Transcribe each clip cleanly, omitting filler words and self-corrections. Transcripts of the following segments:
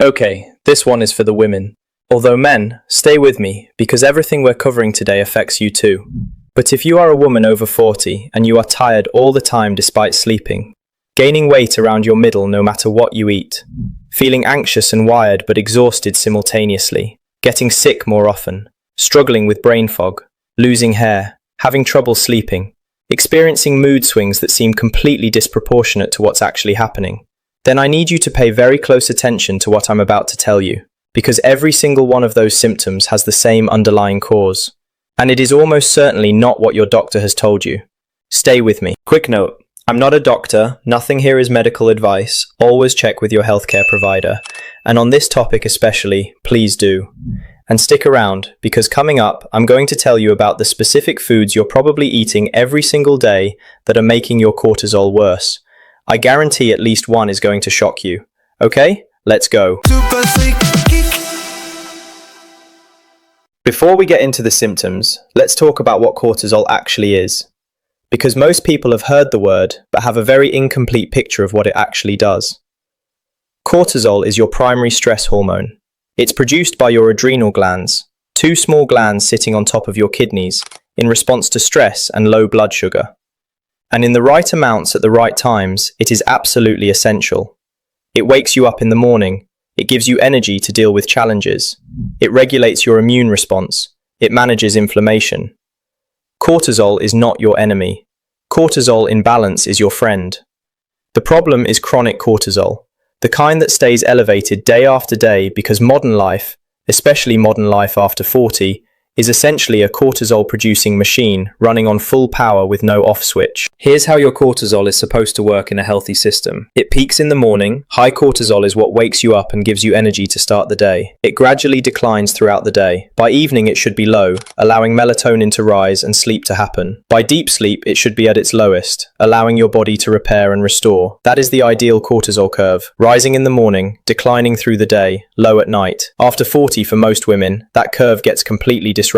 Okay, this one is for the women. Although men, stay with me, because everything we're covering today affects you too. But if you are a woman over 40 and you are tired all the time despite sleeping, gaining weight around your middle no matter what you eat, feeling anxious and wired but exhausted simultaneously, getting sick more often, struggling with brain fog, losing hair, having trouble sleeping, experiencing mood swings that seem completely disproportionate to what's actually happening, then I need you to pay very close attention to what I'm about to tell you, because every single one of those symptoms has the same underlying cause. And it is almost certainly not what your doctor has told you. Stay with me. Quick note, I'm not a doctor, nothing here is medical advice, always check with your healthcare provider. And on this topic especially, please do. And stick around, because coming up, I'm going to tell you about the specific foods you're probably eating every single day that are making your cortisol worse. I guarantee at least one is going to shock you. Okay, let's go. Before we get into the symptoms, let's talk about what cortisol actually is. Because most people have heard the word, but have a very incomplete picture of what it actually does. Cortisol is your primary stress hormone. It's produced by your adrenal glands, two small glands sitting on top of your kidneys, in response to stress and low blood sugar. And in the right amounts at the right times, it is absolutely essential. It wakes you up in the morning. It gives you energy to deal with challenges. It regulates your immune response. It manages inflammation. Cortisol is not your enemy. Cortisol imbalance is your friend. The problem is chronic cortisol, the kind that stays elevated day after day because modern life, especially modern life after 40, is essentially a cortisol-producing machine running on full power with no off switch. Here's how your cortisol is supposed to work in a healthy system. It peaks in the morning. High cortisol is what wakes you up and gives you energy to start the day. It gradually declines throughout the day. By evening, it should be low, allowing melatonin to rise and sleep to happen. By deep sleep, it should be at its lowest, allowing your body to repair and restore. That is the ideal cortisol curve. Rising in the morning, declining through the day, low at night. After 40 for most women, that curve gets completely disrupted.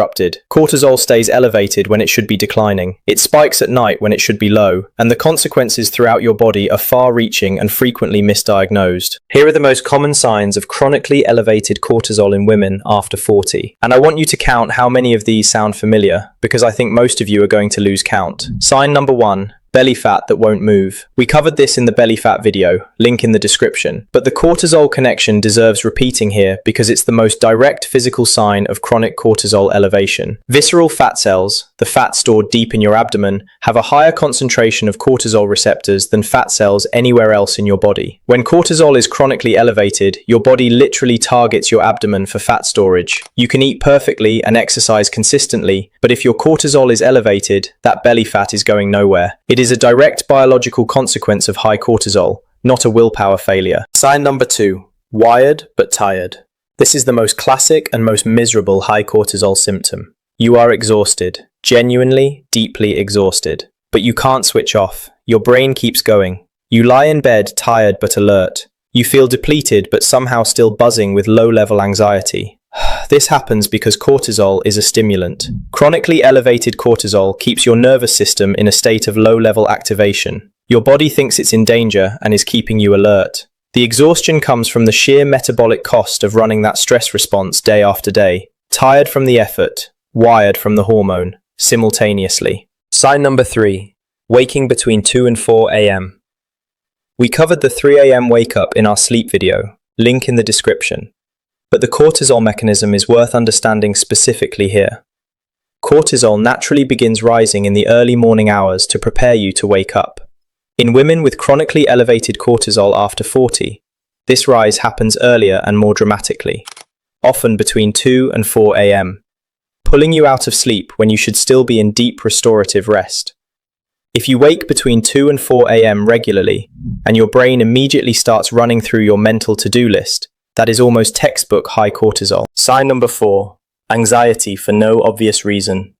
Cortisol stays elevated when it should be declining. It spikes at night when it should be low, and the consequences throughout your body are far-reaching and frequently misdiagnosed. Here are the most common signs of chronically elevated cortisol in women after 40. And I want you to count how many of these sound familiar, because I think most of you are going to lose count. Sign number 1. Belly fat that won't move. We covered this in the belly fat video, link in the description. But the cortisol connection deserves repeating here because it's the most direct physical sign of chronic cortisol elevation. Visceral fat cells, the fat stored deep in your abdomen, have a higher concentration of cortisol receptors than fat cells anywhere else in your body. When cortisol is chronically elevated, your body literally targets your abdomen for fat storage. You can eat perfectly and exercise consistently, but if your cortisol is elevated, that belly fat is going nowhere. It is a direct biological consequence of high cortisol, not a willpower failure. Sign number 2. Wired but tired. This is the most classic and most miserable high cortisol symptom. You are exhausted, genuinely, deeply exhausted. But you can't switch off. Your brain keeps going. You lie in bed tired but alert. You feel depleted but somehow still buzzing with low-level anxiety. This happens because cortisol is a stimulant. Chronically elevated cortisol keeps your nervous system in a state of low-level activation. Your body thinks it's in danger and is keeping you alert. The exhaustion comes from the sheer metabolic cost of running that stress response day after day. Tired from the effort, wired from the hormone, simultaneously. Sign number 3. Waking between 2 and 4 a.m. We covered the 3 a.m. wake up in our sleep video, link in the description. But the cortisol mechanism is worth understanding specifically here. Cortisol naturally begins rising in the early morning hours to prepare you to wake up. In women with chronically elevated cortisol after 40, this rise happens earlier and more dramatically, often between 2 and 4 a.m., pulling you out of sleep when you should still be in deep restorative rest. If you wake between 2 and 4 a.m. regularly, and your brain immediately starts running through your mental to-do list, that is almost textbook high cortisol. Sign number 4. Anxiety for no obvious reason.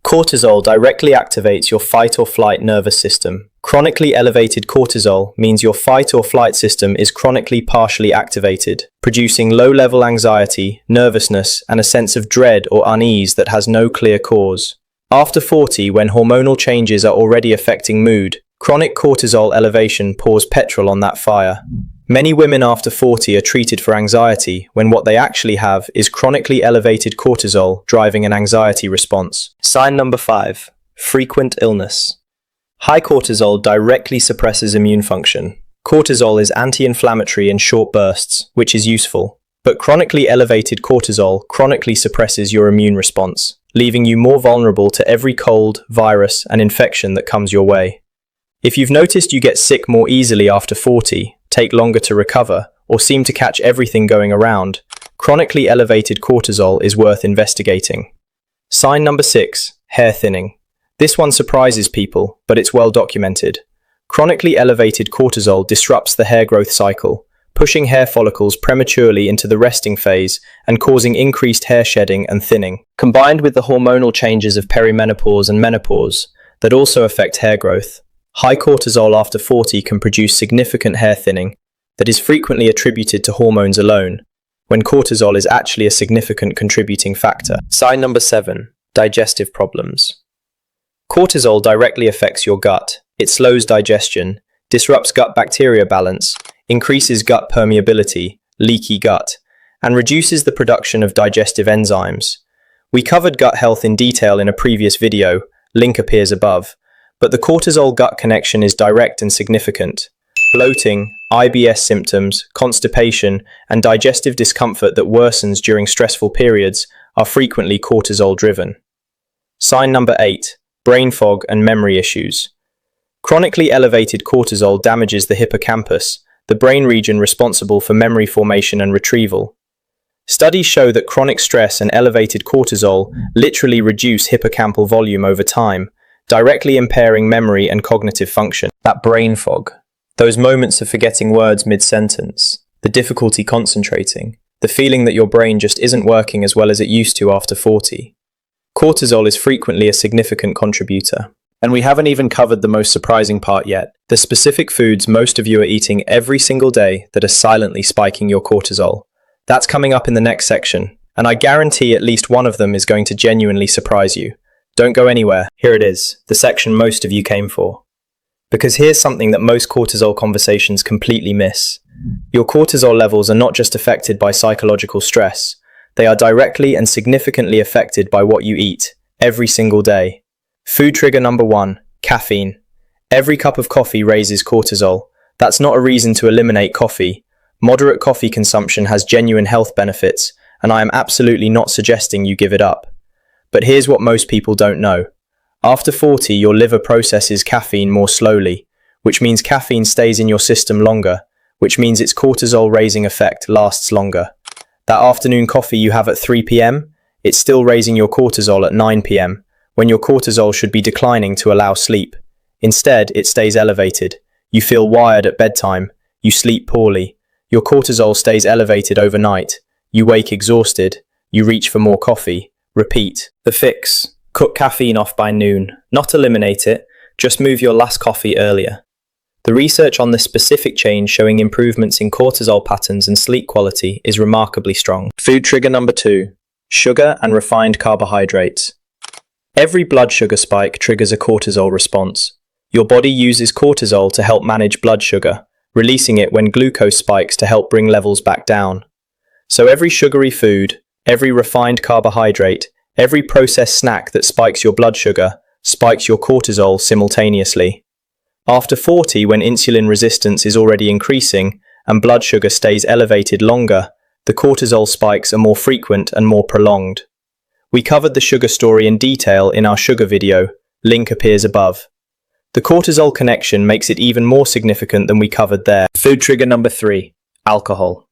Cortisol directly activates your fight or flight nervous system. Chronically elevated cortisol means your fight or flight system is chronically partially activated, producing low-level anxiety, nervousness, and a sense of dread or unease that has no clear cause. After 40, when hormonal changes are already affecting mood, chronic cortisol elevation pours petrol on that fire, Many women after 40 are treated for anxiety when what they actually have is chronically elevated cortisol driving an anxiety response. Sign number 5. Frequent illness. High cortisol directly suppresses immune function. Cortisol is anti-inflammatory in short bursts, which is useful. But chronically elevated cortisol chronically suppresses your immune response, leaving you more vulnerable to every cold, virus, and infection that comes your way. If you've noticed you get sick more easily after 40, take longer to recover, or seem to catch everything going around, chronically elevated cortisol is worth investigating. Sign number 6. Hair thinning. This one surprises people, but it's well documented. Chronically elevated cortisol disrupts the hair growth cycle, pushing hair follicles prematurely into the resting phase and causing increased hair shedding and thinning. Combined with the hormonal changes of perimenopause and menopause that also affect hair growth, high cortisol after 40 can produce significant hair thinning that is frequently attributed to hormones alone, when cortisol is actually a significant contributing factor. Sign number 7. Digestive problems. Cortisol directly affects your gut. It slows digestion, disrupts gut bacteria balance, increases gut permeability, leaky gut, and reduces the production of digestive enzymes. We covered gut health in detail in a previous video, link appears above, but the cortisol-gut connection is direct and significant. Bloating, IBS symptoms, constipation, and digestive discomfort that worsens during stressful periods are frequently cortisol-driven. Sign number 8. Brain fog and memory issues. Chronically elevated cortisol damages the hippocampus, the brain region responsible for memory formation and retrieval. Studies show that chronic stress and elevated cortisol literally reduce hippocampal volume over time, directly impairing memory and cognitive function. That brain fog, those moments of forgetting words mid-sentence, the difficulty concentrating, the feeling that your brain just isn't working as well as it used to after 40. Cortisol is frequently a significant contributor. And we haven't even covered the most surprising part yet, the specific foods most of you are eating every single day that are silently spiking your cortisol. That's coming up in the next section, and I guarantee at least one of them is going to genuinely surprise you. Don't go anywhere. Here it is, the section most of you came for. Because here's something that most cortisol conversations completely miss. Your cortisol levels are not just affected by psychological stress, they are directly and significantly affected by what you eat, every single day. Food trigger number 1, caffeine. Every cup of coffee raises cortisol. That's not a reason to eliminate coffee. Moderate coffee consumption has genuine health benefits, and I am absolutely not suggesting you give it up. But here's what most people don't know. After 40, your liver processes caffeine more slowly, which means caffeine stays in your system longer, which means its cortisol-raising effect lasts longer. That afternoon coffee you have at 3 p.m., it's still raising your cortisol at 9 p.m., when your cortisol should be declining to allow sleep. Instead, it stays elevated. You feel wired at bedtime. You sleep poorly. Your cortisol stays elevated overnight. You wake exhausted. You reach for more coffee. Repeat. The fix. Cut caffeine off by noon. Not eliminate it, just move your last coffee earlier. The research on this specific change showing improvements in cortisol patterns and sleep quality is remarkably strong. Food trigger number 2. Sugar and refined carbohydrates. Every blood sugar spike triggers a cortisol response. Your body uses cortisol to help manage blood sugar, releasing it when glucose spikes to help bring levels back down. So every sugary food, every refined carbohydrate, every processed snack that spikes your blood sugar, spikes your cortisol simultaneously. After 40, when insulin resistance is already increasing and blood sugar stays elevated longer, the cortisol spikes are more frequent and more prolonged. We covered the sugar story in detail in our sugar video, link appears above. The cortisol connection makes it even more significant than we covered there. Food trigger number 3, alcohol.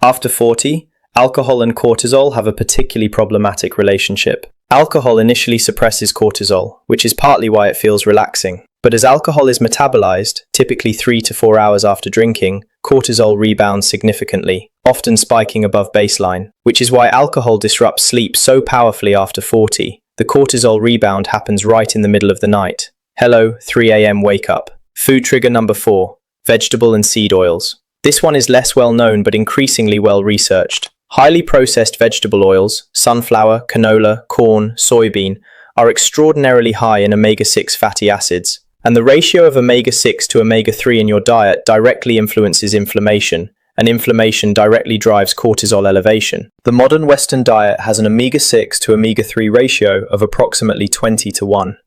After 40, alcohol and cortisol have a particularly problematic relationship. Alcohol initially suppresses cortisol, which is partly why it feels relaxing. But as alcohol is metabolized, typically 3 to 4 hours after drinking, cortisol rebounds significantly, often spiking above baseline, which is why alcohol disrupts sleep so powerfully after 40. The cortisol rebound happens right in the middle of the night. Hello, 3 a.m. wake up. Food trigger number 4, vegetable and seed oils. This one is less well known but increasingly well researched. Highly processed vegetable oils, sunflower, canola, corn, soybean, are extraordinarily high in omega-6 fatty acids, And the ratio of omega-6 to omega-3 in your diet directly influences inflammation, and inflammation directly drives cortisol elevation. The modern Western diet has an omega-6 to omega-3 ratio of approximately 20 to 1.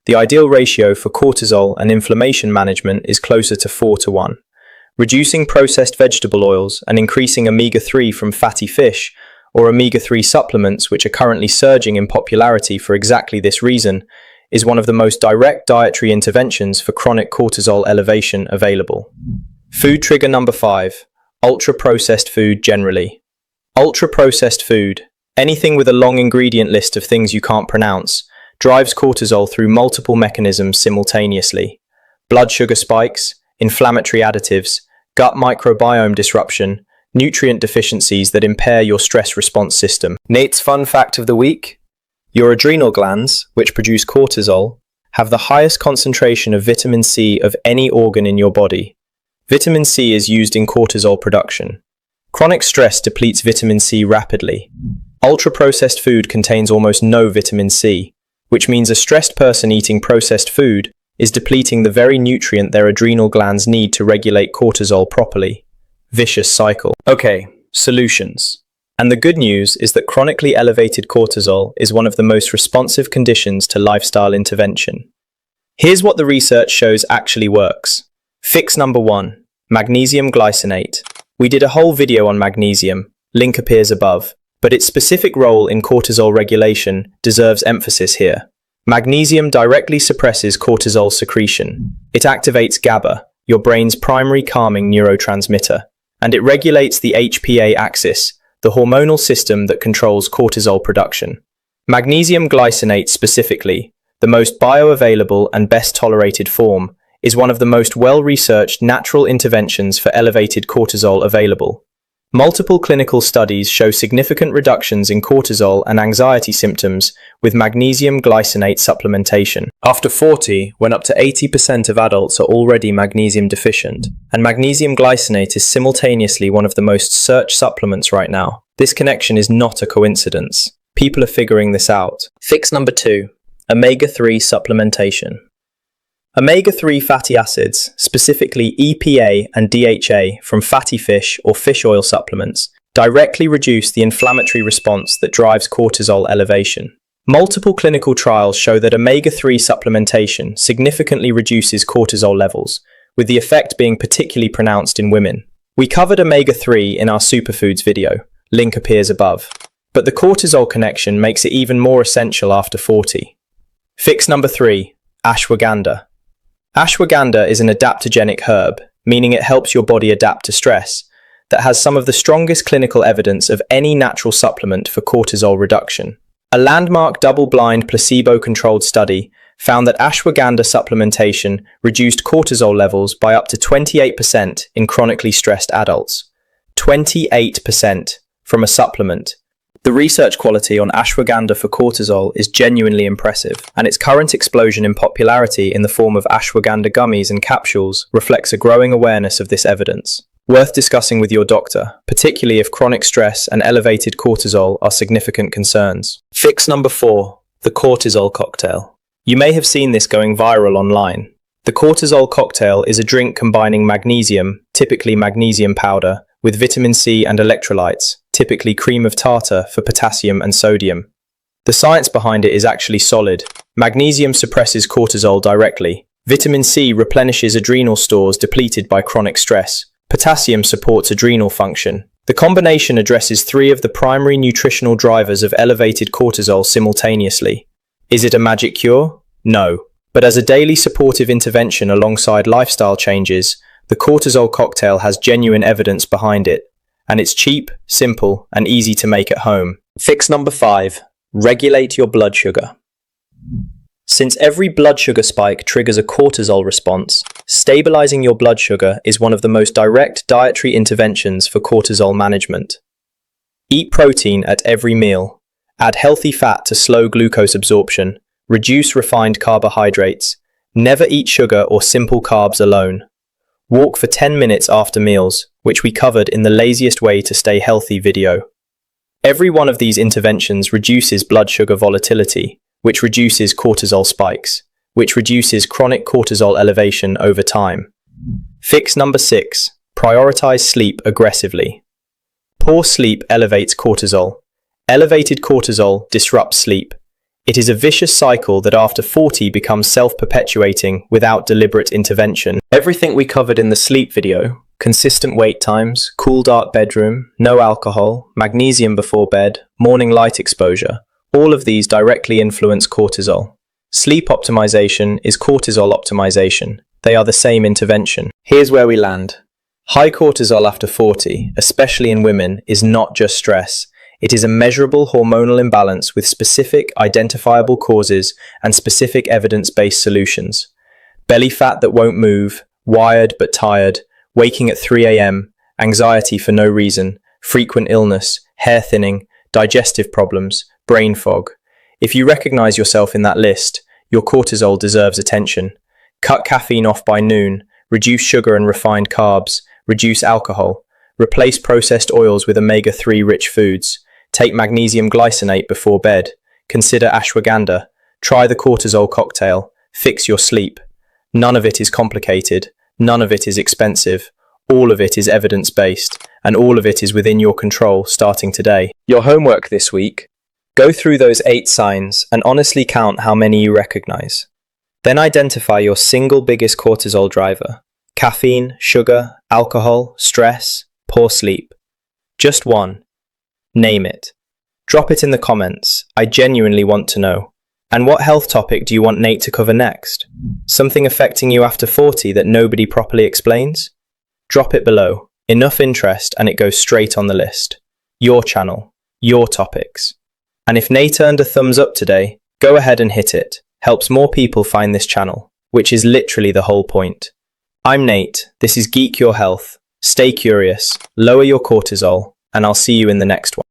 The ideal ratio for cortisol and inflammation management is closer to 4 to 1. Reducing processed vegetable oils and increasing omega-3 from fatty fish or omega-3 supplements, which are currently surging in popularity for exactly this reason, is one of the most direct dietary interventions for chronic cortisol elevation available. Food trigger number 5. Ultra-processed food generally. Ultra-processed food, anything with a long ingredient list of things you can't pronounce, drives cortisol through multiple mechanisms simultaneously. Blood sugar spikes, inflammatory additives, gut microbiome disruption, nutrient deficiencies that impair your stress response system. Nate's fun fact of the week: your adrenal glands, which produce cortisol, have the highest concentration of vitamin C of any organ in your body. Vitamin C is used in cortisol production. Chronic stress depletes vitamin C rapidly. Ultra-processed food contains almost no vitamin C, which means a stressed person eating processed food is depleting the very nutrient their adrenal glands need to regulate cortisol properly. Vicious cycle. Okay, solutions. And the good news is that chronically elevated cortisol is one of the most responsive conditions to lifestyle intervention. Here's what the research shows actually works. Fix number 1, magnesium glycinate. We did a whole video on magnesium, link appears above, but its specific role in cortisol regulation deserves emphasis here. Magnesium directly suppresses cortisol secretion. It activates GABA, your brain's primary calming neurotransmitter, and it regulates the HPA axis, the hormonal system that controls cortisol production. Magnesium glycinate specifically, the most bioavailable and best tolerated form, is one of the most well-researched natural interventions for elevated cortisol available. Multiple clinical studies show significant reductions in cortisol and anxiety symptoms with magnesium glycinate supplementation. After 40, when up to 80% of adults are already magnesium deficient, and magnesium glycinate is simultaneously one of the most searched supplements right now. This connection is not a coincidence. People are figuring this out. Fix number 2, omega-3 supplementation. Omega-3 fatty acids, specifically EPA and DHA from fatty fish or fish oil supplements, directly reduce the inflammatory response that drives cortisol elevation. Multiple clinical trials show that omega-3 supplementation significantly reduces cortisol levels, with the effect being particularly pronounced in women. We covered omega-3 in our superfoods video, link appears above, but the cortisol connection makes it even more essential after 40. Fix number 3, ashwagandha. Ashwagandha is an adaptogenic herb, meaning it helps your body adapt to stress, that has some of the strongest clinical evidence of any natural supplement for cortisol reduction. A landmark double-blind placebo-controlled study found that ashwagandha supplementation reduced cortisol levels by up to 28% in chronically stressed adults. 28% from a supplement. The research quality on ashwagandha for cortisol is genuinely impressive, and its current explosion in popularity in the form of ashwagandha gummies and capsules reflects a growing awareness of this evidence. Worth discussing with your doctor, particularly if chronic stress and elevated cortisol are significant concerns. Fix number 4, the cortisol cocktail. You may have seen this going viral online. The cortisol cocktail is a drink combining magnesium, typically magnesium powder, with vitamin C and electrolytes, typically cream of tartar for potassium and sodium. The science behind it is actually solid. Magnesium suppresses cortisol directly. Vitamin C replenishes adrenal stores depleted by chronic stress. Potassium supports adrenal function. The combination addresses 3 of the primary nutritional drivers of elevated cortisol simultaneously. Is it a magic cure? No. But as a daily supportive intervention alongside lifestyle changes, the cortisol cocktail has genuine evidence behind it, and it's cheap, simple, and easy to make at home. Fix number 5, regulate your blood sugar. Since every blood sugar spike triggers a cortisol response, stabilizing your blood sugar is one of the most direct dietary interventions for cortisol management. Eat protein at every meal, add healthy fat to slow glucose absorption, reduce refined carbohydrates, never eat sugar or simple carbs alone. Walk for 10 minutes after meals, which we covered in the laziest way to stay healthy video. Every one of these interventions reduces blood sugar volatility, which reduces cortisol spikes, which reduces chronic cortisol elevation over time. Fix number 6. Prioritize sleep aggressively. Poor sleep elevates cortisol. Elevated cortisol disrupts sleep. It is a vicious cycle that after 40 becomes self-perpetuating without deliberate intervention. Everything we covered in the sleep video, consistent wait times, cool dark bedroom, no alcohol, magnesium before bed, morning light exposure, all of these directly influence cortisol. Sleep optimization is cortisol optimization. They are the same intervention. Here's where we land. High cortisol after 40, especially in women, is not just stress. It is a measurable hormonal imbalance with specific, identifiable causes and specific evidence-based solutions. Belly fat that won't move, wired but tired, waking at 3 a.m., anxiety for no reason, frequent illness, hair thinning, digestive problems, brain fog. If you recognize yourself in that list, your cortisol deserves attention. Cut caffeine off by noon, reduce sugar and refined carbs, reduce alcohol, replace processed oils with omega-3 rich foods, take magnesium glycinate before bed, consider ashwagandha, try the cortisol cocktail, fix your sleep. None of it is complicated, none of it is expensive, all of it is evidence-based, and all of it is within your control starting today. Your homework this week: go through those 8 signs and honestly count how many you recognize. Then identify your single biggest cortisol driver: caffeine, sugar, alcohol, stress, poor sleep. Just one. Name it. Drop it in the comments. I genuinely want to know. And what health topic do you want Nate to cover next? Something affecting you after 40 that nobody properly explains? Drop it below. Enough interest and it goes straight on the list. Your channel. Your topics. And if Nate earned a thumbs up today, go ahead and hit it. Helps more people find this channel, which is literally the whole point. I'm Nate. This is Geek Your Health. Stay curious, lower your cortisol, and I'll see you in the next one.